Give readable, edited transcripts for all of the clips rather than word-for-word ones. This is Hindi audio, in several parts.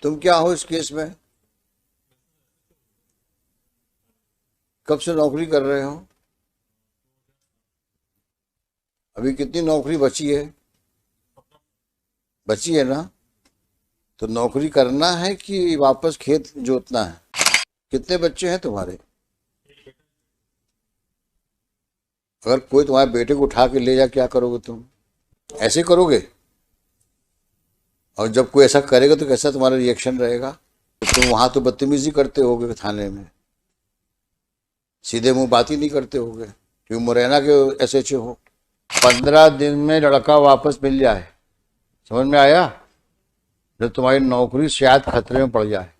तुम क्या हो इस केस में? कब से नौकरी कर रहे हो? अभी कितनी नौकरी बची है? बची है ना? तो नौकरी करना है कि वापस खेत जोतना है? कितने बच्चे हैं तुम्हारे? अगर कोई तुम्हारे बेटे को उठा के ले जा, क्या करोगे तुम? ऐसे करोगे? और जब कोई ऐसा करेगा तो कैसा तुम्हारा रिएक्शन रहेगा? तो तुम वहां तो बदतमीजी करते होगे थाने में, सीधे मुंह बात ही नहीं करते होगे, क्योंकि मुरैना के एसएचओ हो। 15 दिन में लड़का वापस मिल जाए, समझ में आया? जब तुम्हारी नौकरी शायद खतरे में पड़ जाए,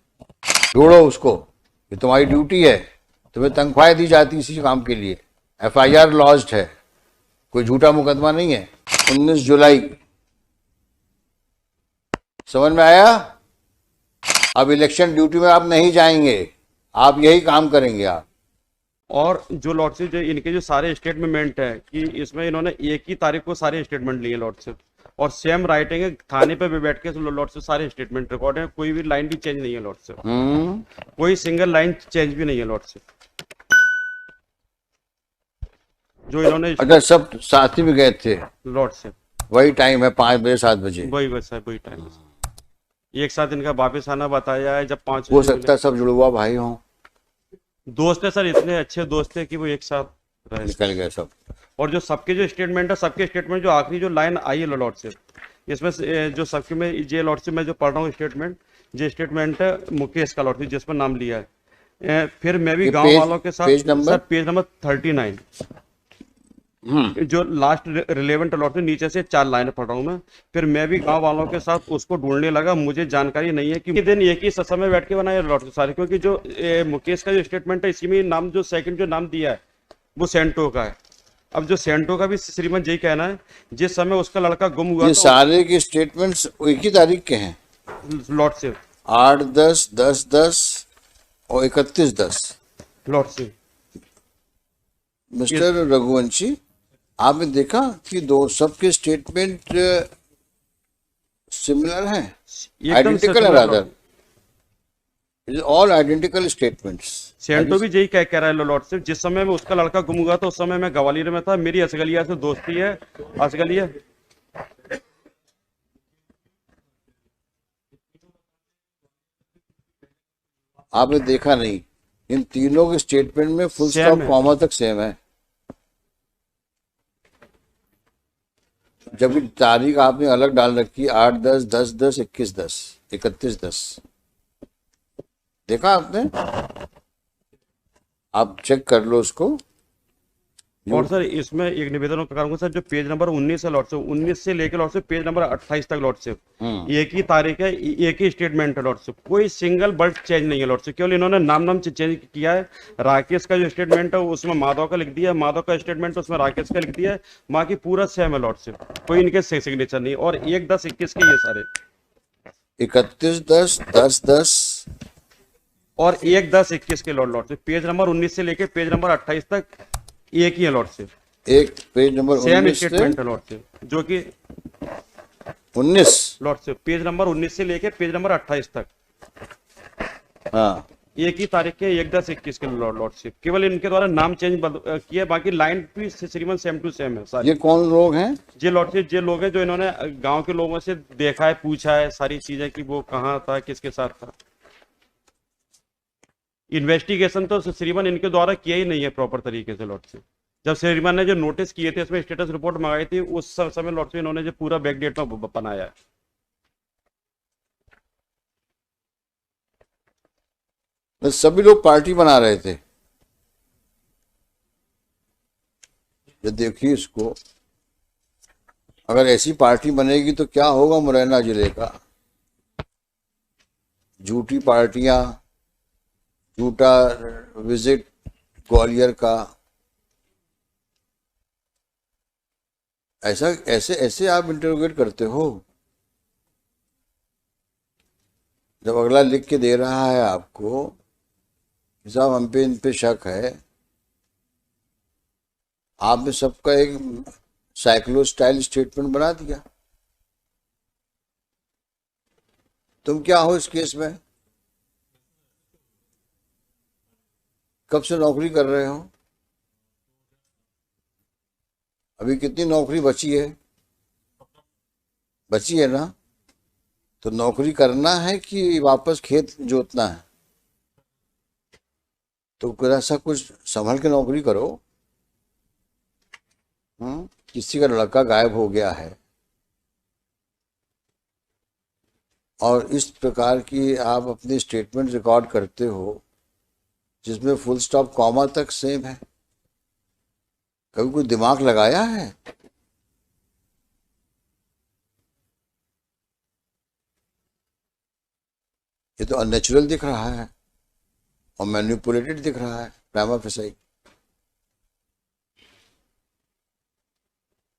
ढूंढो उसको। ये तुम्हारी ड्यूटी है, तुम्हें तनख्वाह दी जाती इसी काम के लिए। एफआईआर लॉन्च्ड है, कोई झूठा मुकदमा नहीं है। 19 जुलाई, समझ में आया? अब इलेक्शन ड्यूटी में आप नहीं जाएंगे, आप यही काम करेंगे आप। और जो लॉर्डशिप जो इनके जो सारे स्टेटमेंट है कि इसमें इन्होंने एक ही तारीख को सारे स्टेटमेंट लिए लॉर्डशिप, और सेम राइटिंग है, थाने पे भी बैठ के लॉर्डशिप सारे स्टेटमेंट रिकॉर्ड है, कोई भी लाइन भी चेंज नहीं है लॉर्डशिप, कोई सिंगल लाइन चेंज भी नहीं है लॉर्डशिप जो इन्होंने। अच्छा, सब साथी में गए थे लॉर्डशिप? वही टाइम है, 5 बजे 7 बजे, वही बस है, वही टाइम है। एक साथ इनका वापस आना बताया है, जब 5 हो सकता है सब जुड़वा भाई हों, दोस्त है सर, इतने अच्छे दोस्त है कि वो एक साथ रहे। निकल गए सब। और जो सबके जो स्टेटमेंट है, सबके स्टेटमेंट जो आखिरी जो लाइन आई है लॉर्डशिप, इसमें जो सबके में ये लॉर्डशिप में जो पढ़ रहा हूँ स्टेटमेंट, ये स्टेटमेंट है मुकेश का लॉर्डशिप जिसमें नाम लिया है। फिर मैं भी गांव वालों के साथ, सर पेज नंबर 39 जो लास्ट रिलेवेंट लॉर्डशिप, नीचे से 4 लाइन पढ़ रहा हूँ मैं। फिर मैं भी गांव वालों के साथ उसको ढूंढने लगा, मुझे जानकारी नहीं है कि दिन एक ही समय बैठ के बनाए लॉर्डशिप सारे, क्योंकि जो मुकेश का जो स्टेटमेंट है इसी में नाम जो सेकंड जो नाम दिया है वो सेंटो का है। अब जो सेंटो का भी श्रीमान यही कहना है, जिस समय उसका लड़का गुम हुआ, ये सारे के स्टेटमेंट्स एक ही तारीख के हैं, लॉर्डशिप 8/10, 10/10 और 31/10। लॉर्डशिप मिस्टर रघुवंशी, आपने देखा कि दो सबके स्टेटमेंट सिमिलर हैं, आइडेंटिकल है, rather it is all identical statements. सेंटो भी यही कह रहा है लॉर्डशिप, जिस समय में उसका लड़का गुम हुआ था उस समय मैं ग्वालियर में था, मेरी असगलिया से दोस्ती है। असगलिया आपने देखा नहीं, इन तीनों के स्टेटमेंट में फुल स्टॉप कॉमा तक सेम है, जबकि तारीख आपने अलग डाल रखी है, 8/10, 10/10, 21/10, 31/10। देखा आपने? आप चेक कर लो उसको। और सर इसमें एक निवेदन करूंगा सर, जो पेज नंबर 19 है लॉर्डशिप, 19 से लेकर लॉर्डशिप पेज नंबर 28 तक लॉर्डशिप, एक ही तारीख है, एक ही स्टेटमेंट है लॉर्डशिप, कोई सिंगल वर्ड चेंज नहीं है लॉर्डशिप, केवल इन्होंने नाम चेंज किया है। राकेश का जो स्टेटमेंट है उसमें माधव का लिख दिया है, माधव का स्टेटमेंट उसमें राकेश का लिख दिया है, बाकी पूरा सेम है लॉर्डशिप, कोई इनके सिग्नेचर नहीं। और 1/10/21 के ये सारे 31/10, 10/10 और 1/10/21 के लॉर्डशिप, पेज नंबर 19 से लेकर पेज नंबर 28 तक एक ही है लॉर्डशिप, एक पेज नंबर सेम 19 स्टेटमेंट है लॉर्डशिप, जो कि 19 लॉर्डशिप पेज नंबर 19 से लेकर पेज नंबर 28 तक, हाँ, एक ही तारीख के 1/10/21 के लॉर्डशिप, केवल इनके द्वारा नाम चेंज किया, बाकी लाइन भी श्रीमान सेम टू सेम है सारी। ये कौन लोग हैं? ये लॉर्डशिप ये लोग हैं जो इन्होंने गांव के लोगों से देखा है, पूछा है सारी चीजें कि वो कहाँ था, किसके साथ था। इन्वेस्टिगेशन तो श्रीमान इनके द्वारा किया ही नहीं है प्रॉपर तरीके से लॉर्डशिप। जब श्रीमान ने जो नोटिस किए थे इसमें स्टेटस रिपोर्ट मंगाई थी, उस समय लॉर्डशिप इन्होंने जो पूरा बैकडेट में बनाया है। सभी लोग पार्टी बना रहे थे। ये देखिए इसको, अगर ऐसी पार्टी बनेगी तो क्या होगा मुरैना जिले का? झूठी पार्टियां, झूठा विजिट ग्वालियर का, ऐसा ऐसे ऐसे आप इंटरोगेट करते हो? जब अगला लिख के दे रहा है आपको साहब हम पे इन पे शक है, आपने सबका एक साइक्लो स्टाइल स्टेटमेंट बना दिया। तुम क्या हो इस केस में? कब से नौकरी कर रहे हो? अभी कितनी नौकरी बची है? बची है ना? तो नौकरी करना है कि वापस खेत जोतना है? तो ऐसा कुछ संभल के नौकरी करो। किसी का लड़का गायब हो गया है और इस प्रकार की आप अपनी स्टेटमेंट रिकॉर्ड करते हो जिसमें फुल स्टॉप कॉमा तक सेम है। कभी कोई दिमाग लगाया है? ये तो अननेचुरल दिख रहा है और मैनिपुलेटेड दिख रहा है प्राइमा फेसाई।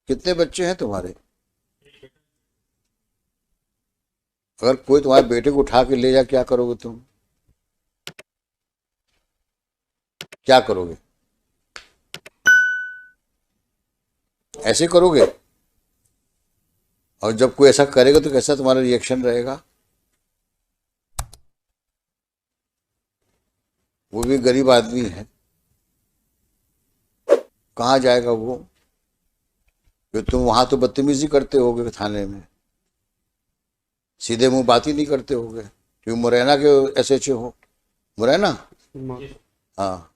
कितने बच्चे हैं तुम्हारे? अगर कोई तुम्हारे बेटे को उठा के ले जा, क्या करोगे तुम? क्या करोगे? ऐसे करोगे? और जब कोई ऐसा करेगा तो कैसा तुम्हारा रिएक्शन रहेगा? वो भी गरीब आदमी है, कहाँ जाएगा वो? कि तुम वहां तो बदतमीजी करते होगे थाने में, सीधे मुंह बात ही नहीं करते होगे क्योंकि मुरैना के एसएचओ हो। मुरैना? हाँ।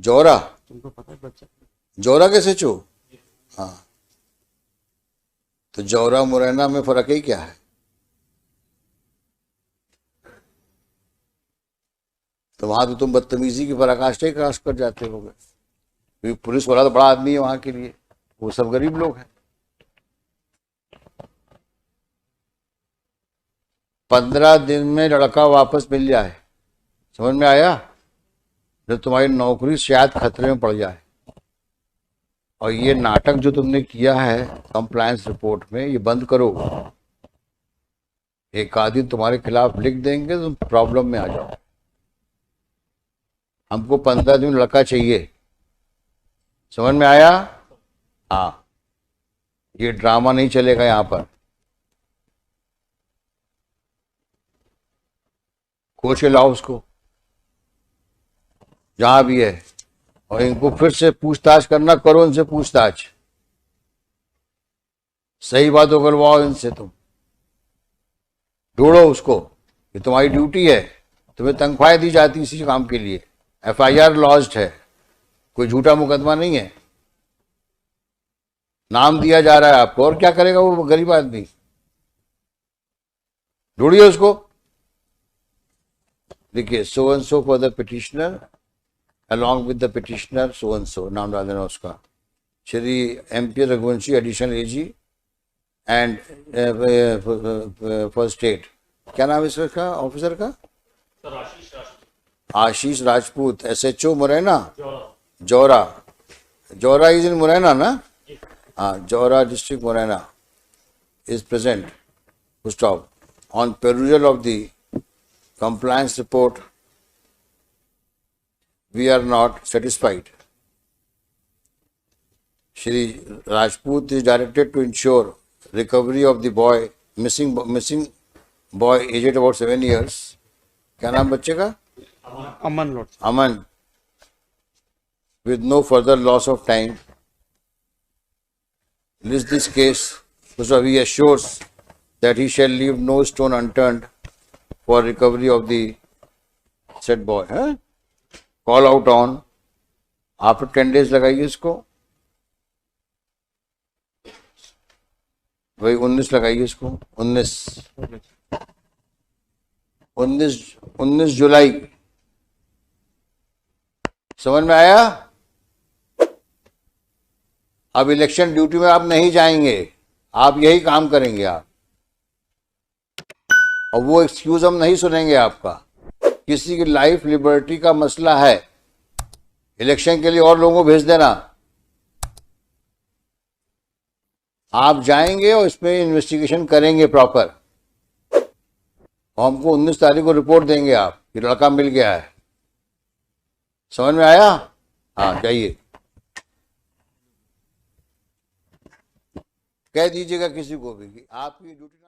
जौरा? तुमको पता है बच्चा? जौरा के एसएचओ? हाँ। तो जौरा मुरैना में फर्क ही क्या है? तो वहां तो तुम बदतमीजी की पराकाष्ठा ही क्रॉस कर जाते होगे क्योंकि पुलिस वाला तो बड़ा आदमी है वहां के लिए, वो सब गरीब लोग हैं। 15 दिन में लड़का वापस मिल जाए, समझ में आया? जब तुम्हारी नौकरी शायद खतरे में पड़ जाए। और ये नाटक जो तुमने किया है कंप्लायंस रिपोर्ट में, ये बंद करो। एक आदमी तुम्हारे खिलाफ लिख देंगे तो तुम प्रॉब्लम में आ जाओ। हमको 15 दिन लड़का चाहिए, समझ में आया? हाँ, ये ड्रामा नहीं चलेगा यहां पर। खोज के लाओ उसको जहां भी है, और इनको फिर से पूछताछ करना, करो इनसे पूछताछ, सही बात करवाओ इनसे। तुम ढूंढो उसको, ये तुम्हारी ड्यूटी है, तुम्हें तनख्वाह दी जाती इसी काम के लिए। एफआईआर लॉज्ड है, कोई झूठा मुकदमा नहीं है, नाम दिया जा रहा है आपको। और क्या करेगा वो गरीब आदमी? ढूंढिए उसको, देखिए so and so for the petitioner along with the petitioner so and so, नाम डाल देना उसका, Shri MP Raghuvanshi additional AG and for state. क्या नाम है इसका ऑफिसर का? Ashish Rajput, SHO Morena, Joura. Joura is in Morena ना? हाँ, Joura district Morena is present, full stop, on perusal of the compliance report. We are not satisfied. Shri Rajput is directed to ensure recovery of the boy, missing boy aged about 7 years. क्या नाम बच्चे का? Aman lord. Aman, with no further loss of time. List this case, so he assures that he shall leave no stone unturned for recovery of the said boy. Call out on, after 10 days लगाइए इसको, वही 19 लगाइए इसको, 19 जुलाई। समझ में आया? अब इलेक्शन ड्यूटी में आप नहीं जाएंगे, आप यही काम करेंगे आप, और वो एक्सक्यूज हम नहीं सुनेंगे आपका। किसी की लाइफ लिबर्टी का मसला है, इलेक्शन के लिए और लोगों को भेज देना। आप जाएंगे और इसमें इन्वेस्टिगेशन करेंगे प्रॉपर, और हमको 19 तारीख को रिपोर्ट देंगे आप कि लड़का मिल गया है। समझ में आया? हाँ, जाइए, कह दीजिएगा किसी को भी कि आपकी ड्यूटी